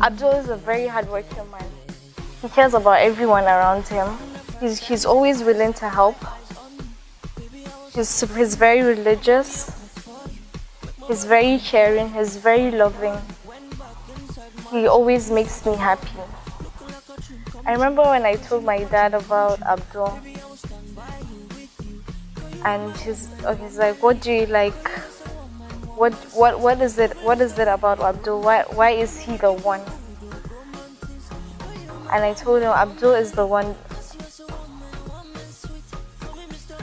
Abdul is a very hardworking man. He cares about everyone around him. He's always willing to help. He's very religious. He's very caring. He's very loving. He always makes me happy. I remember when I told my dad about Abdul, and he's like, "What do you like? What is it about Abdul? Why is he the one?" And I told him Abdul is the one.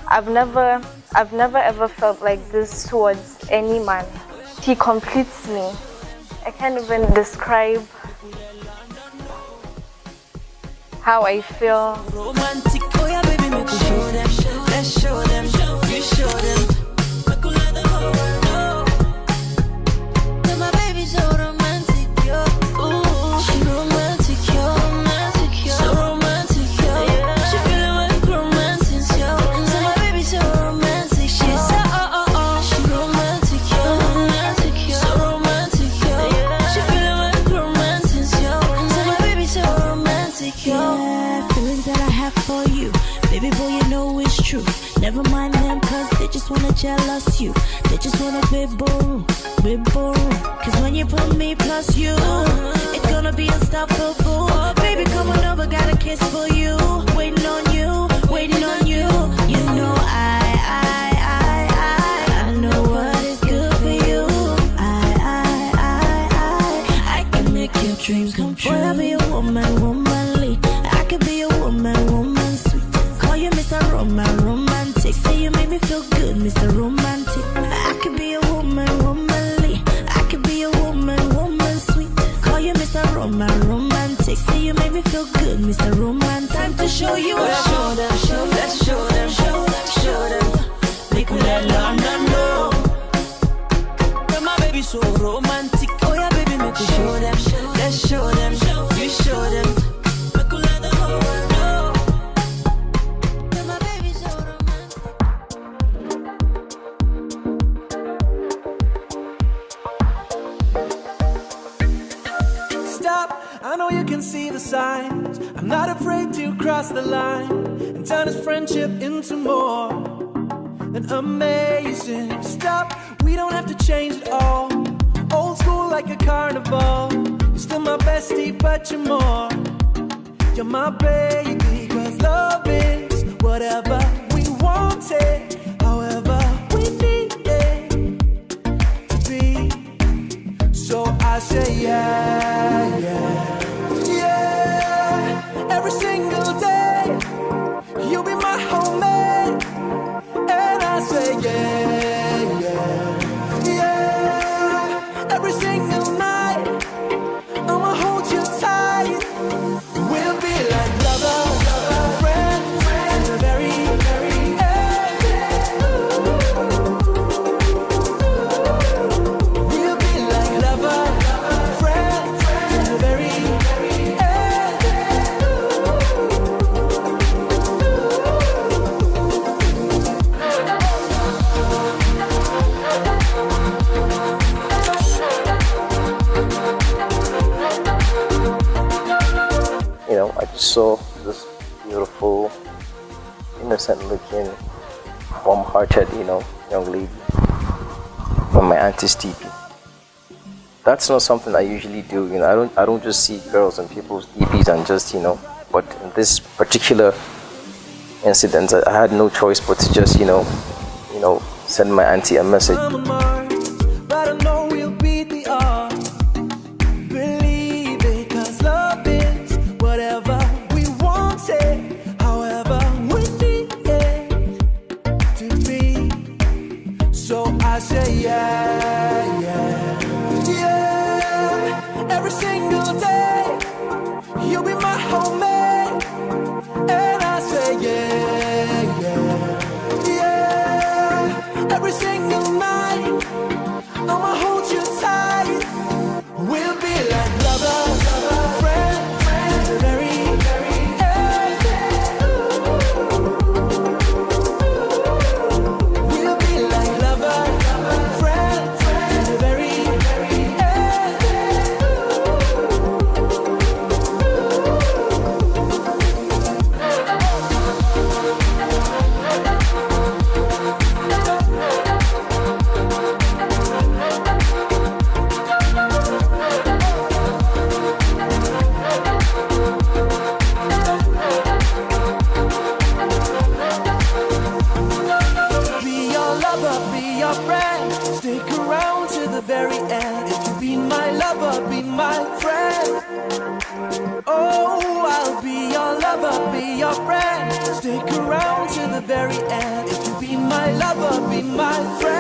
I've never ever felt like this towards any man. He completes me. I can't even describe how I feel. Romantic, oh yeah, baby, make we show them. Let's show them, you show them. Make we let the whole world know that my baby's so romantic, yo. Ooh, she romantic, yo, romantic, yo. So romantic, yo. She feeling like romantic, yo. So my baby's so romantic, she's so she romantic, yo, romantic, yo. So romantic, yo. She feeling like romantic, yo. So my baby's so romantic, yo. Feelings that I have for you, baby boy, you know it's true. Never mind them, cause they just wanna jealous you. They just wanna be boo. Cause when you put me plus you, it's gonna be unstoppable. Baby, come on over, got a kiss for you. Waiting on you, waiting on you. You know I know what is good for you. I can make your dreams come true. Boy, I'll be a womanly. I could be a woman sweet. Call you Mr. Romantic. Say you make me feel good, Mr. Romantic. I could be a womanly. I could be a woman sweet. Call you Mr. Romantic. Say you make me feel good, Mr. Romantic. Time to show you. Let's show them, let's show them, show them. Make me let London know that my baby's so romantic. Oh yeah, baby, make me show them. Let's show them, you show them. Make me let the whole world know that my baby's so romantic. Stop, I know you can see the signs. I'm not afraid to cross the line and turn this friendship into more than amazing. Stop, we don't have to change it all. Old school like a carnival. You're still my bestie, but you're more. You're my baby, cause love is whatever we want it, however we need it to be. So I say yeah, yeah, yeah. Every single day, you'll be my homemade. And I say yeah, yeah, yeah. Every single night, I'ma hold you tight. We'll be like lovers, friends, to the very, very end. We'll be like lovers, friends, to the very, very end. You know, I just saw this beautiful, innocent-looking, warm-hearted, young lady from my auntie's DP. That's not something I usually do. I don't just see girls on people's DPs and just, But in this particular incident, I had no choice but to just, send my auntie a message. I'm on Mars, but I know we'll beat the odds. Believe it, cause love is whatever we want it, however we need it to be. So I say yeah, yeah, yeah. Every single day, you'll be my homemade. And I say yeah, yeah, yeah. Every single night, I'ma hold you tight. We'll be like lovers, friends, to the very, very end. We'll be like lovers, friends, to the very, very end. be your friend. Stick around to the very end. If you be my lover, be my friend. Oh, I'll be your lover, be your friend. Stick around to the very end. If you be my lover, be my friend.